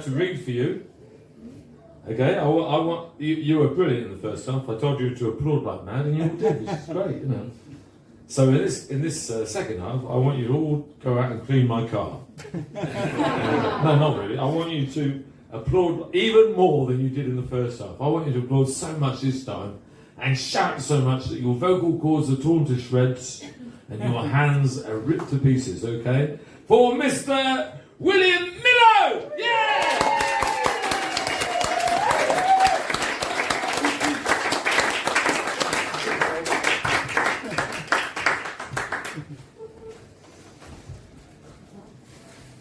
to read for you. Okay, I want you were brilliant in the first half. I told you to applaud like mad, and you all did, which is great, you know. So in this second half, I want you to all go out and clean my car. No, not really. I want you to applaud even more than you did in the first half. I want you to applaud so much this time and shout so much that your vocal cords are torn to shreds and your hands are ripped to pieces, okay? For Mr. William Millow! Yeah!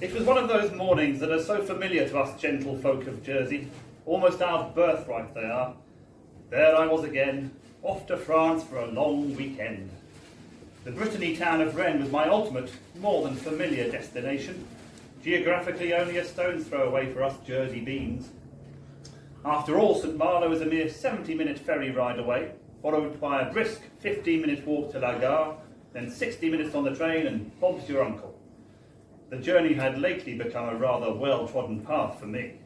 It was one of those mornings that are so familiar to us gentle folk of Jersey, almost our birthright they are. There I was again, off to France for a long weekend. The Brittany town of Rennes was my ultimate, more than familiar destination, geographically only a stone's throw away for us Jersey beans. After all, St Malo is a mere 70-minute ferry ride away, followed by a brisk 15-minute walk to La Gare, then 60 minutes on the train and Bob's your uncle. The journey had lately become a rather well-trodden path for me.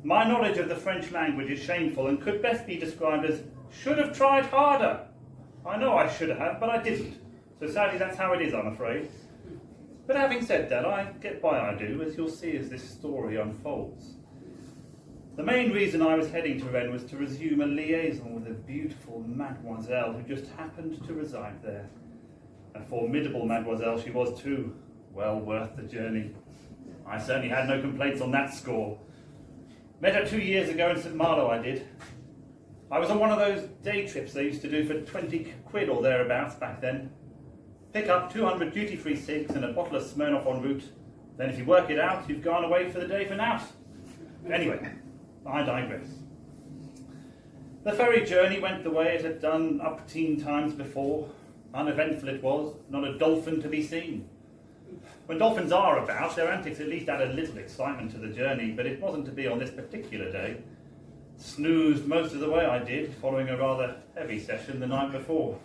My knowledge of the French language is shameful and could best be described as should have tried harder. I know I should have, but I didn't. So sadly that's how it is, I'm afraid. But having said that, I get why I do, as you'll see as this story unfolds. The main reason I was heading to Rennes was to resume a liaison with a beautiful mademoiselle who just happened to reside there. A formidable mademoiselle she was too. Well worth the journey. I certainly had no complaints on that score. Met her 2 years ago in St Malo, I did. I was on one of those day trips they used to do for 20 quid or thereabouts back then. Pick up 200 duty-free cigs and a bottle of Smirnoff en route. Then if you work it out, you've gone away for the day for now. Anyway, I digress. The ferry journey went the way it had done up teen times before. Uneventful it was, not a dolphin to be seen. When dolphins are about, their antics at least add a little excitement to the journey, but it wasn't to be on this particular day. Snoozed most of the way I did, following a rather heavy session the night before.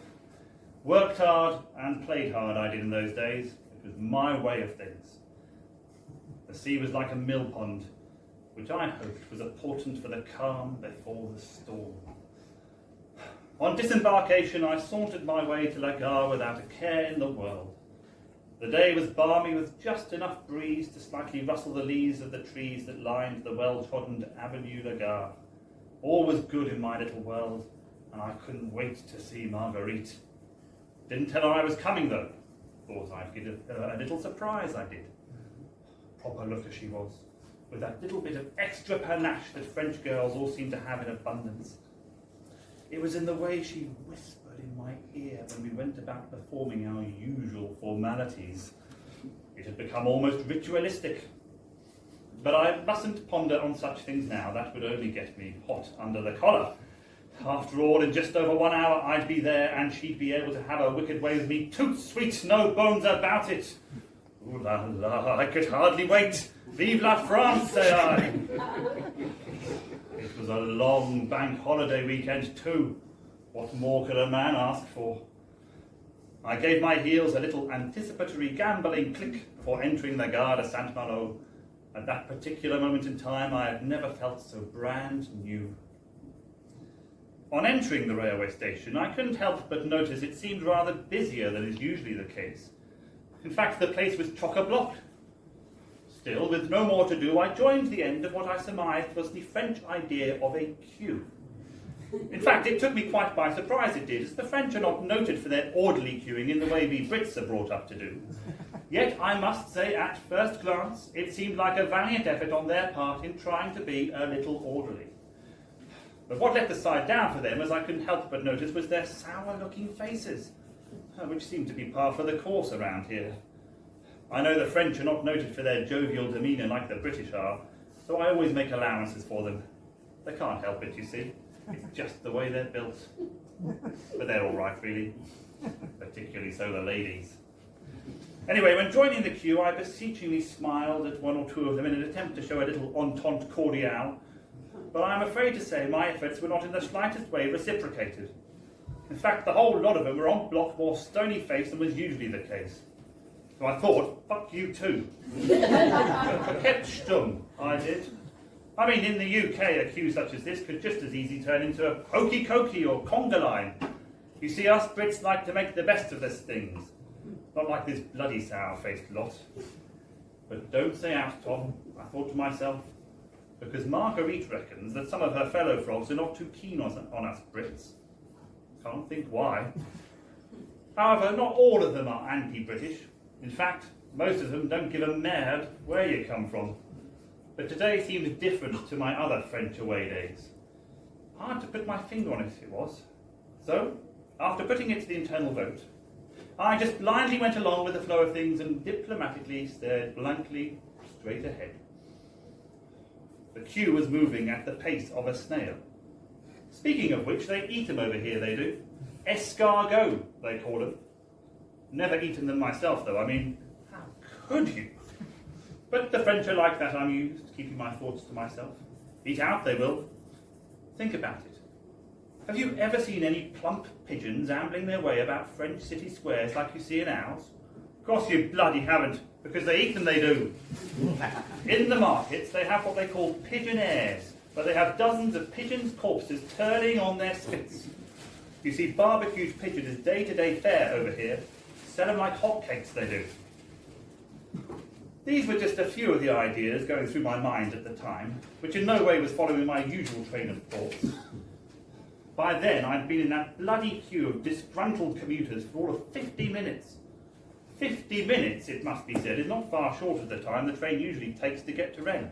Worked hard and played hard I did in those days. It was my way of things. The sea was like a mill pond, which I hoped was a portent for the calm before the storm. On disembarkation, I sauntered my way to La Gare without a care in the world. The day was balmy with just enough breeze to slightly rustle the leaves of the trees that lined the well-trodden Avenue La Gare. All was good in my little world, and I couldn't wait to see Marguerite. Didn't tell her I was coming, though. Thought I'd give her a little surprise, I did. Proper looker she was, with that little bit of extra panache that French girls all seem to have in abundance. It was in the way she whispered in my ear when we went about performing our usual formalities. It had become almost ritualistic. But I mustn't ponder on such things now. That would only get me hot under the collar. After all, in just over 1 hour I'd be there, and she'd be able to have her wicked way with me. Toot sweet, no bones about it. Ooh la la, I could hardly wait. Vive la France, say I. It was a long bank holiday weekend too. What more could a man ask for? I gave my heels a little anticipatory gambling click before entering the Gare de Saint-Malo. At that particular moment in time, I had never felt so brand new. On entering the railway station, I couldn't help but notice it seemed rather busier than is usually the case. In fact, the place was chock-a-block. Still, with no more to do, I joined the end of what I surmised was the French idea of a queue. In fact, it took me quite by surprise, it did, as the French are not noted for their orderly queuing in the way we Brits are brought up to do. Yet, I must say, at first glance, it seemed like a valiant effort on their part in trying to be a little orderly. But what let the side down for them, as I couldn't help but notice, was their sour-looking faces, which seemed to be par for the course around here. I know the French are not noted for their jovial demeanour like the British are, so I always make allowances for them. They can't help it, you see. It's just the way they're built. But they're all right, really. Particularly so the ladies. Anyway, when joining the queue, I beseechingly smiled at one or two of them in an attempt to show a little entente cordiale, but I'm afraid to say my efforts were not in the slightest way reciprocated. In fact, the whole lot of them were en bloc more stony-faced than was usually the case. So I thought, fuck you too. I kept stum, I did. I mean, in the UK, a queue such as this could just as easily turn into a hokey cokey or conga line. You see, us Brits like to make the best of these things. Not like this bloody sour-faced lot. But don't say out, Tom, I thought to myself, because Marguerite reckons that some of her fellow frogs are not too keen on us Brits. Can't think why. However, not all of them are anti-British. In fact, most of them don't give a merd where you come from. But today seemed different to my other French away days. Hard to put my finger on it was. So, after putting it to the internal vote, I just blindly went along with the flow of things and diplomatically stared blankly straight ahead. The queue was moving at the pace of a snail. Speaking of which, they eat them over here, they do. Escargot, they call them. Never eaten them myself, though. I mean, how could you? But the French are like that, I'm used, keeping my thoughts to myself. Eat out, they will. Think about it. Have you ever seen any plump pigeons ambling their way about French city squares like you see in ours? Of course you bloody haven't, because they eat them, they do. In the markets, they have what they call pigeonaires, where they have dozens of pigeons' corpses turning on their spits. You see, barbecued pigeon is day-to-day fare over here. Sell them like hotcakes, they do. These were just a few of the ideas going through my mind at the time, which in no way was following my usual train of thoughts. By then, I'd been in that bloody queue of disgruntled commuters for all of 50 minutes. 50 minutes, it must be said, is not far short of the time the train usually takes to get to Rennes.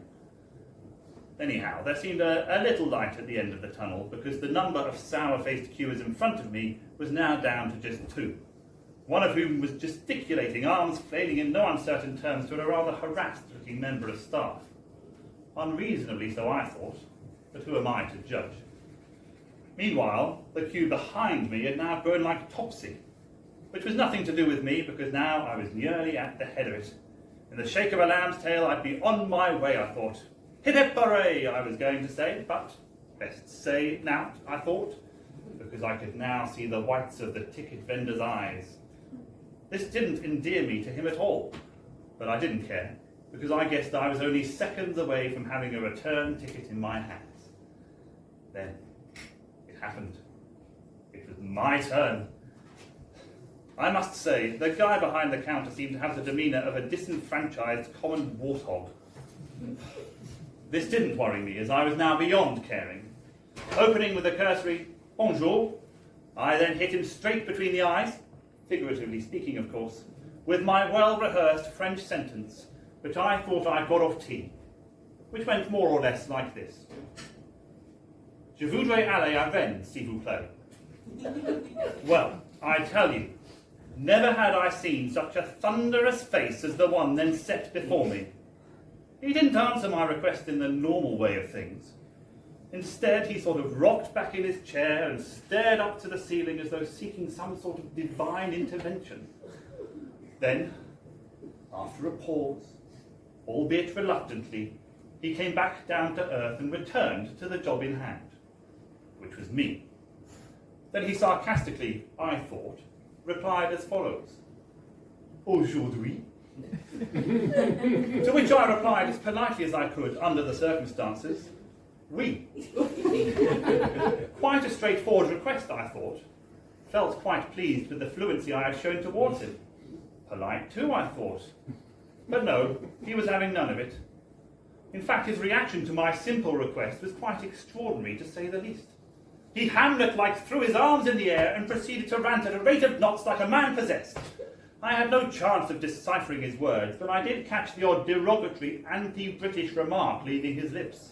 Anyhow, there seemed a little light at the end of the tunnel, because the number of sour-faced queuers in front of me was now down to just 2. One of whom was gesticulating, arms flailing in no uncertain terms to a rather harassed-looking member of staff. Unreasonably so, I thought, but who am I to judge? Meanwhile, the queue behind me had now grown like Topsy, which was nothing to do with me, because now I was nearly at the head of it. In the shake of a lamb's tail, I'd be on my way, I thought. Hip hip hooray, I was going to say, but best say now, I thought, because I could now see the whites of the ticket vendor's eyes. This didn't endear me to him at all, but I didn't care, because I guessed I was only seconds away from having a return ticket in my hands. Then it happened. It was my turn. I must say, the guy behind the counter seemed to have the demeanour of a disenfranchised common warthog. This didn't worry me, as I was now beyond caring. Opening with a cursory bonjour, I then hit him straight between the eyes, figuratively speaking, of course, with my well-rehearsed French sentence, which I thought I got off tea, which went more or less like this. Je voudrais aller à Rennes, s'il vous plaît. Well, I tell you, never had I seen such a thunderous face as the one then set before me. He didn't answer my request in the normal way of things. Instead, he sort of rocked back in his chair and stared up to the ceiling as though seeking some sort of divine intervention. Then, after a pause, albeit reluctantly, he came back down to earth and returned to the job in hand, which was me. Then he sarcastically, I thought, replied as follows. Aujourd'hui? To which I replied as politely as I could under the circumstances, oui. Quite a straightforward request, I thought. Felt quite pleased with the fluency I had shown towards him. Polite too, I thought. But no, he was having none of it. In fact, his reaction to my simple request was quite extraordinary, to say the least. He Hamlet-like threw his arms in the air and proceeded to rant at a rate of knots like a man possessed. I had no chance of deciphering his words, but I did catch the odd derogatory anti-British remark leaving his lips,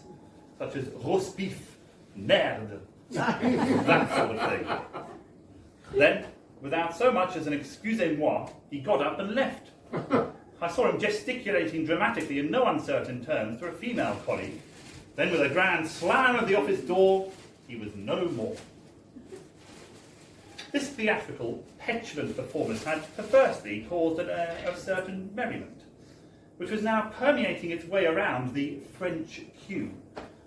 such as roast beef, merde, that sort of thing. Then, without so much as an excusez-moi, he got up and left. I saw him gesticulating dramatically in no uncertain terms to a female colleague. Then, with a grand slam of the office door, he was no more. This theatrical, petulant performance had, firstly, caused an air of certain merriment, which was now permeating its way around the French queue,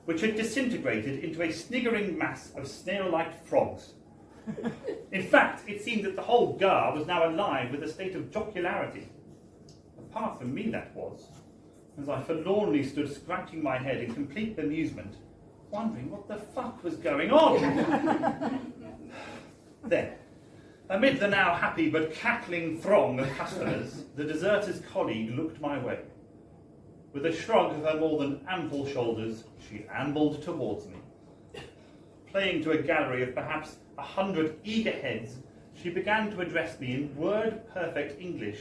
which had disintegrated into a sniggering mass of snail-like frogs. In fact, it seemed that the whole gare was now alive with a state of jocularity. apart from me that was, as I forlornly stood scratching my head in complete bemusement, wondering what the fuck was going on. Then, amid the now happy but cackling throng of customers, the deserter's colleague looked my way. With a shrug of her more than ample shoulders, she ambled towards me. Playing to a gallery of perhaps 100 eager heads, she began to address me in word-perfect English,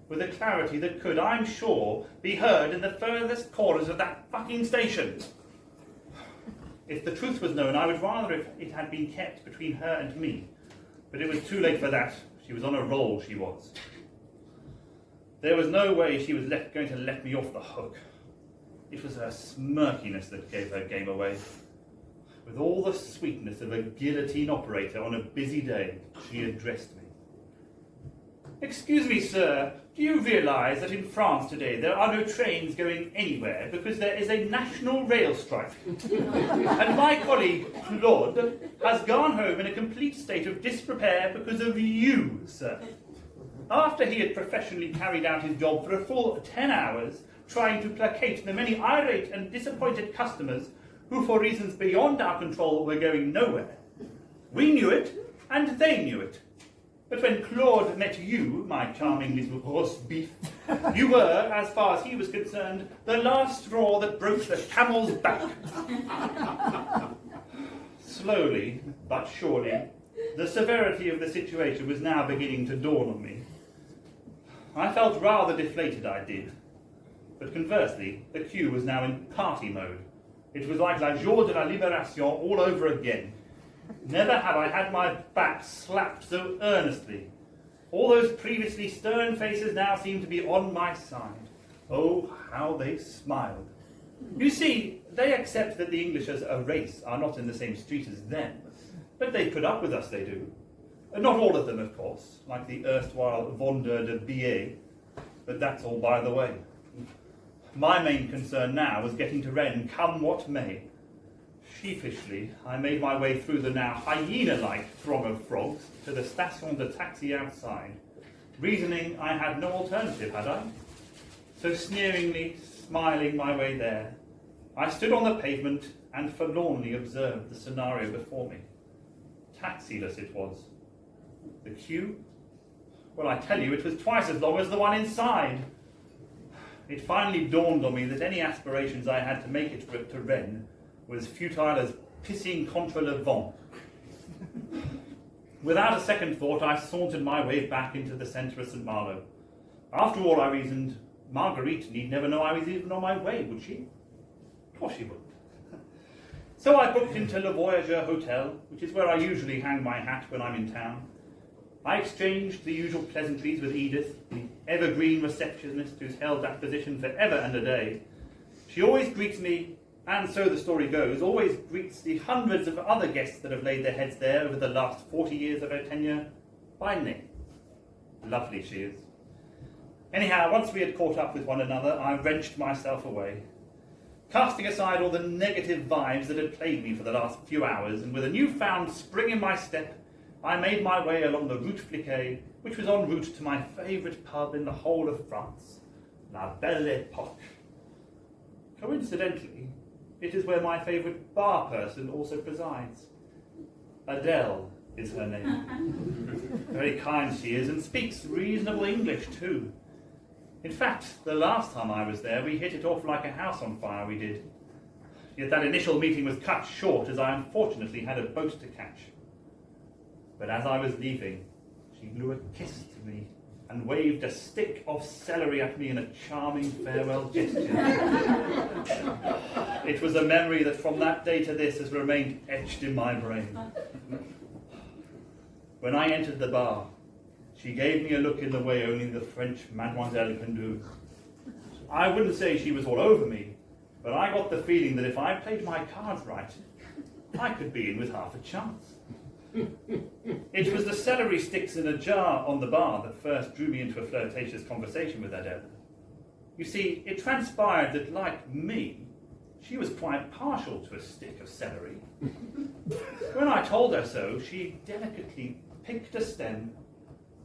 with a clarity that could, I'm sure, be heard in the furthest corners of that fucking station. If the truth was known, I would rather if it had been kept between her and me. But it was too late for that. She was on a roll, she was. There was no way she was going to let me off the hook. It was her smirkiness that gave her game away. With all the sweetness of a guillotine operator on a busy day, she addressed me. "Excuse me, sir, do you realise that in France today there are no trains going anywhere because there is a national rail strike? And my colleague, Claude, has gone home in a complete state of disrepair because of you, sir. After he had professionally carried out his job for a full 10 hours, trying to placate the many irate and disappointed customers who, for reasons beyond our control, were going nowhere. We knew it, and they knew it. But when Claude met you, my charming little roast beef, you were, as far as he was concerned, the last straw that broke the camel's back." Slowly, but surely, the severity of the situation was now beginning to dawn on me. I felt rather deflated, I did. But conversely, the queue was now in party mode. It was like la jour de la libération all over again. Never have I had my back slapped so earnestly. All those previously stern faces now seemed to be on my side. Oh, how they smiled. You see, they accept that the English as a race are not in the same street as them, but they put up with us, they do. Not all of them, of course, like the erstwhile vendeur de billets, but that's all by the way. My main concern now was getting to Rennes, come what may. Sheepishly, I made my way through the now hyena-like throng of frogs to the station de taxi outside, reasoning I had no alternative, had I? So sneeringly, smiling my way there, I stood on the pavement and forlornly observed the scenario before me. Taxiless it was. The queue? Well, I tell you, it was twice as long as the one inside. It finally dawned on me that any aspirations I had to make it to Rennes were as futile as pissing contre le vent. Without a second thought, I sauntered my way back into the centre of St. Malo. After all, I reasoned, Marguerite need never know I was even on my way, would she? Of course she wouldn't. So I booked into Le Voyageur Hotel, which is where I usually hang my hat when I'm in town. I exchanged the usual pleasantries with Edith, the evergreen receptionist who's held that position for ever and a day. She always greets me, and so the story goes, always greets the hundreds of other guests that have laid their heads there over the last 40 years of her tenure, by name. Lovely she is. Anyhow, once we had caught up with one another, I wrenched myself away. Casting aside all the negative vibes that had plagued me for the last few hours, and with a newfound spring in my step, I made my way along the Route Fliquet, which was en route to my favourite pub in the whole of France, La Belle Époque. Coincidentally, it is where my favourite bar person also presides. Adele is her name. Very kind she is, and speaks reasonable English too. In fact, the last time I was there, we hit it off like a house on fire, we did. Yet that initial meeting was cut short, as I unfortunately had a boat to catch. But as I was leaving, she blew a kiss to me and waved a stick of celery at me in a charming farewell gesture. It was a memory that from that day to this has remained etched in my brain. When I entered the bar, she gave me a look in the way only the French mademoiselle can do. I wouldn't say she was all over me, but I got the feeling that if I played my cards right, I could be in with half a chance. It was the celery sticks in a jar on the bar that first drew me into a flirtatious conversation with Adele. You see, it transpired that, like me, she was quite partial to a stick of celery. When I told her so, she delicately picked a stem,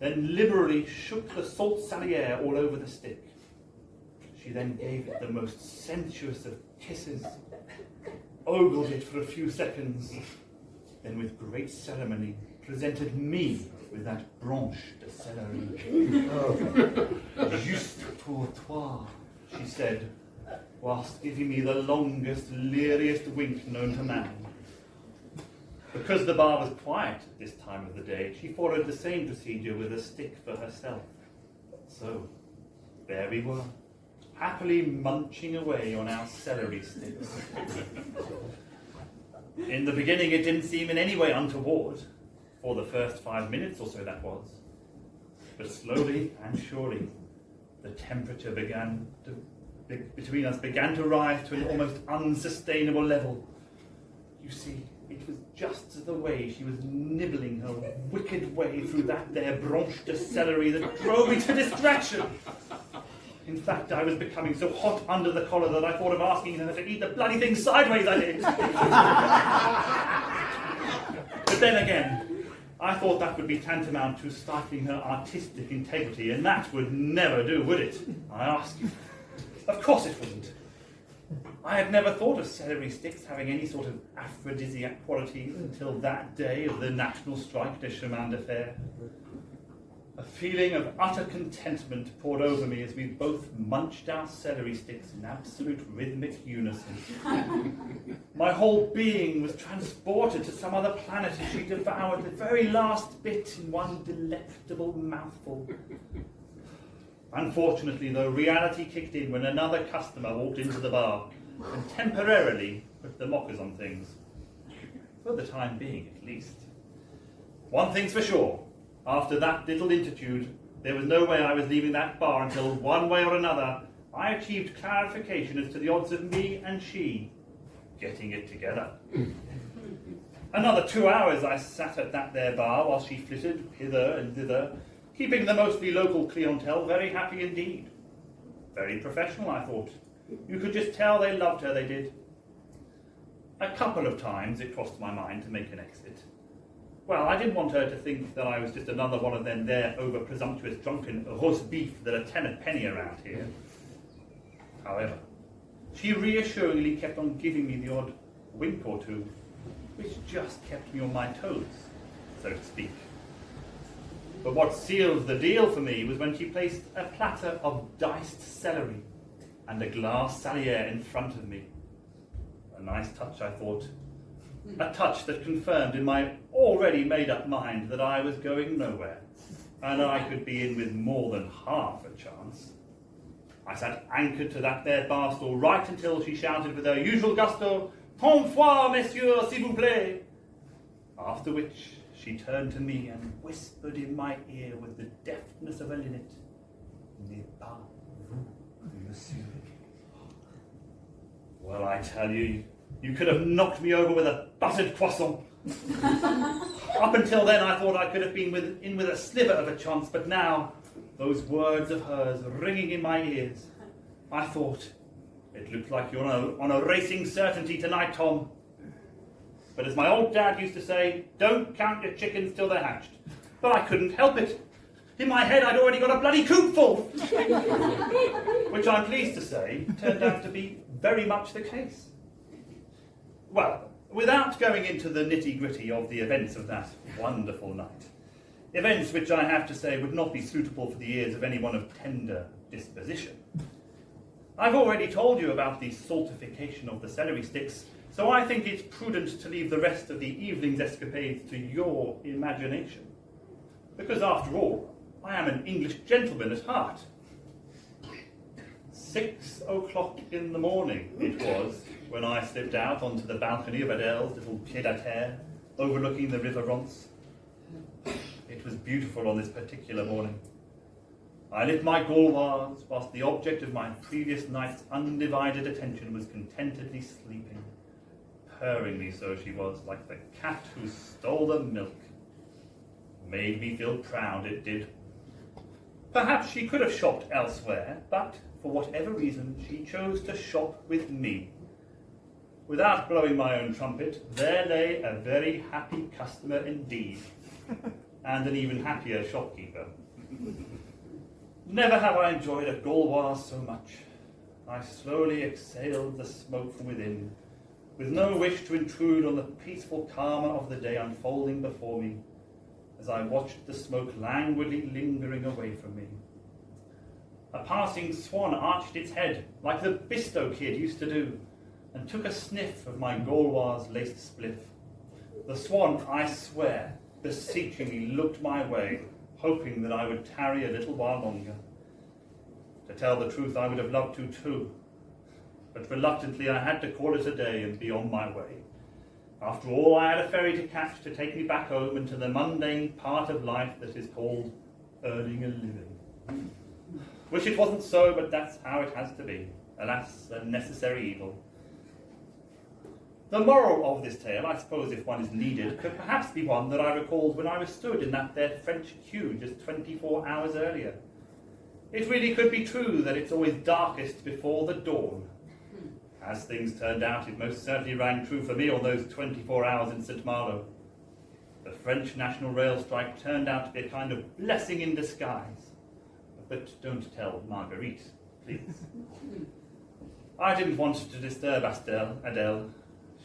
then liberally shook the salt salière all over the stick. She then gave it the most sensuous of kisses, ogled it for a few seconds, then with great ceremony presented me with that branche de céleri. Juste pour toi, she said, whilst giving me the longest, leeriest wink known to man. Because the bar was quiet at this time of the day, she followed the same procedure with a stick for herself. So, there we were, happily munching away on our celery sticks. In the beginning it didn't seem in any way untoward, for the first 5 minutes or so that was. But slowly and surely, the temperature between us began to rise to an almost unsustainable level. You see, it was just the way she was nibbling her wicked way through that there branche de celery that drove me to distraction. In fact, I was becoming so hot under the collar that I thought of asking her to eat the bloody thing sideways, I did. But then again, I thought that would be tantamount to stifling her artistic integrity, and that would never do, would it? I ask you. Of course it wouldn't. I had never thought of celery sticks having any sort of aphrodisiac qualities until that day of the national strike de chemin de fer. A feeling of utter contentment poured over me as we both munched our celery sticks in absolute rhythmic unison. My whole being was transported to some other planet as she devoured the very last bit in one delectable mouthful. Unfortunately, though, reality kicked in when another customer walked into the bar and temporarily put the mockers on things. For the time being, at least. One thing's for sure. After that little interlude, there was no way I was leaving that bar until, one way or another, I achieved clarification as to the odds of me and she getting it together. Another 2 hours I sat at that there bar while she flitted hither and thither, keeping the mostly local clientele very happy indeed. Very professional, I thought. You could just tell they loved her, they did. A couple of times it crossed my mind to make an exit. Well, I didn't want her to think that I was just another one of them there over-presumptuous drunken roast beef that are 10 a penny around here. However, she reassuringly kept on giving me the odd wink or two, which just kept me on my toes, so to speak. But what sealed the deal for me was when she placed a platter of diced celery and a glass salière in front of me. A nice touch, I thought. A touch that confirmed in my already made-up mind that I was going nowhere, and I could be in with more than half a chance. I sat anchored to that there bar stool right until she shouted with her usual gusto, "Ton foie, messieurs, s'il vous plaît," after which she turned to me and whispered in my ear with the deftness of a linnet, "N'est pas vous, monsieur." Well, I tell you, you could have knocked me over with a buttered croissant. Up until then, I thought I could have been in with a sliver of a chance, but now, those words of hers ringing in my ears, I thought, it looked like you're on a racing certainty tonight, Tom. But as my old dad used to say, don't count your chickens till they're hatched. But I couldn't help it. In my head, I'd already got a bloody coop full. Which I'm pleased to say turned out to be very much the case. Well, without going into the nitty-gritty of the events of that wonderful night, events which I have to say would not be suitable for the ears of anyone of tender disposition, I've already told you about the saltification of the celery sticks, so I think it's prudent to leave the rest of the evening's escapades to your imagination. Because after all, I am an English gentleman at heart. 6 o'clock in the morning it was when I slipped out onto the balcony of Adèle's little pied-à-terre overlooking the River Ronce. It was beautiful on this particular morning. I lit my gauloise whilst the object of my previous night's undivided attention was contentedly sleeping. Purringly so she was, like the cat who stole the milk. Made me feel proud, it did. Perhaps she could have shopped elsewhere, but for whatever reason she chose to shop with me. Without blowing my own trumpet, there lay a very happy customer indeed, and an even happier shopkeeper. Never have I enjoyed a gauloise so much. I slowly exhaled the smoke from within, with no wish to intrude on the peaceful karma of the day unfolding before me, as I watched the smoke languidly lingering away from me. A passing swan arched its head, like the Bisto kid used to do, and took a sniff of my Gauloise laced spliff. The swan, I swear, beseechingly looked my way, hoping that I would tarry a little while longer. To tell the truth, I would have loved to too, but reluctantly I had to call it a day and be on my way. After all, I had a ferry to catch to take me back home into the mundane part of life that is called earning a living. Wish it wasn't so, but that's how it has to be. Alas, a necessary evil. The moral of this tale, I suppose if one is needed, could perhaps be one that I recalled when I was stood in that there French queue just 24 hours earlier. It really could be true that it's always darkest before the dawn. As things turned out, it most certainly rang true for me on those 24 hours in St. Malo. The French National Rail strike turned out to be a kind of blessing in disguise. But don't tell Marguerite, please. I didn't want to disturb Adele.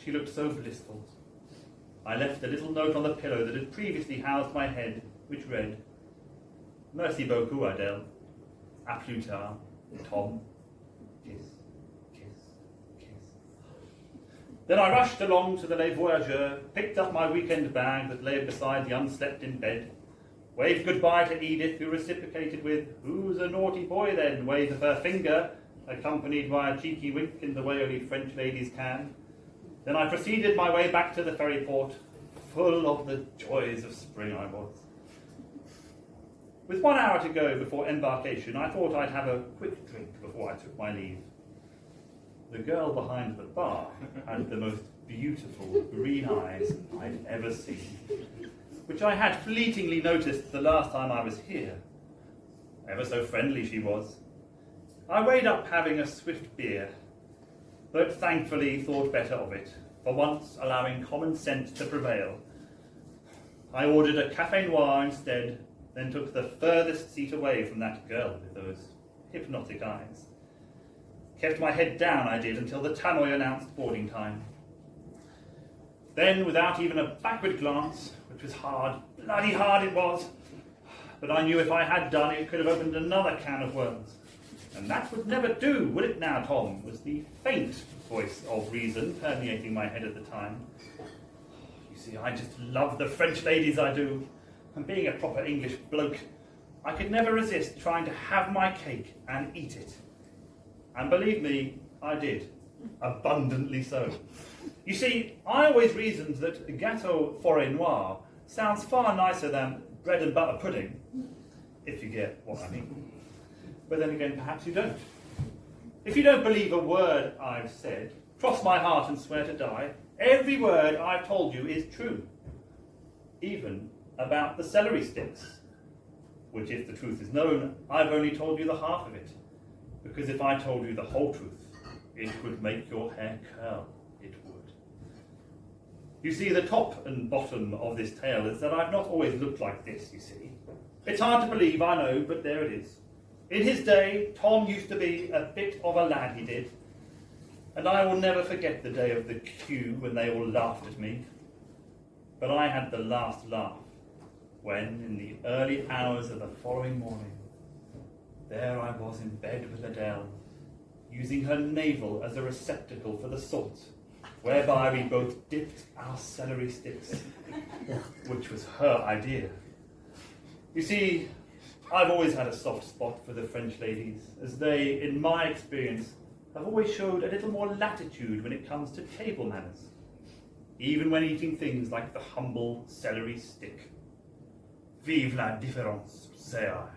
She looked so blissful. I left a little note on the pillow that had previously housed my head, which read, "Merci beaucoup, Adele. À plus tard, Tom. Kiss, kiss, kiss." Then I rushed along to the Les Voyageurs, picked up my weekend bag that lay beside the unslept-in bed, waved goodbye to Edith, who reciprocated with, "Who's a naughty boy then?" wave of her finger, accompanied by a cheeky wink in the way only French ladies can. Then I proceeded my way back to the ferry port, full of the joys of spring I was. With 1 hour to go before embarkation, I thought I'd have a quick drink before I took my leave. The girl behind the bar had the most beautiful green eyes I'd ever seen, which I had fleetingly noticed the last time I was here. Ever so friendly she was. I weighed up having a swift beer, but thankfully thought better of it, for once allowing common sense to prevail. I ordered a café noir instead, then took the furthest seat away from that girl with those hypnotic eyes. Kept my head down, I did, until the tannoy announced boarding time. Then, without even a backward glance, which was hard, bloody hard it was, but I knew if I had done it could have opened another can of worms. And that would never do, would it now, Tom? Was the faint voice of reason permeating my head at the time. You see, I just love the French ladies, I do. And being a proper English bloke, I could never resist trying to have my cake and eat it. And believe me, I did. Abundantly so. You see, I always reasoned that gâteau forêt noire sounds far nicer than bread and butter pudding, if you get what I mean. But then again, perhaps you don't. If you don't believe a word I've said, cross my heart and swear to die, every word I've told you is true. Even about the celery sticks, which, if the truth is known, I've only told you the half of it, because if I told you the whole truth, it would make your hair curl, it would. You see, the top and bottom of this tale is that I've not always looked like this, you see. It's hard to believe, I know, but there it is. In his day, Tom used to be a bit of a lad, he did, and I will never forget the day of the queue when they all laughed at me. But I had the last laugh, when, in the early hours of the following morning, there I was in bed with Adele, using her navel as a receptacle for the salt, whereby we both dipped our celery sticks, which was her idea. You see, I've always had a soft spot for the French ladies, as they, in my experience, have always showed a little more latitude when it comes to table manners, even when eating things like the humble celery stick. Vive la différence, say I.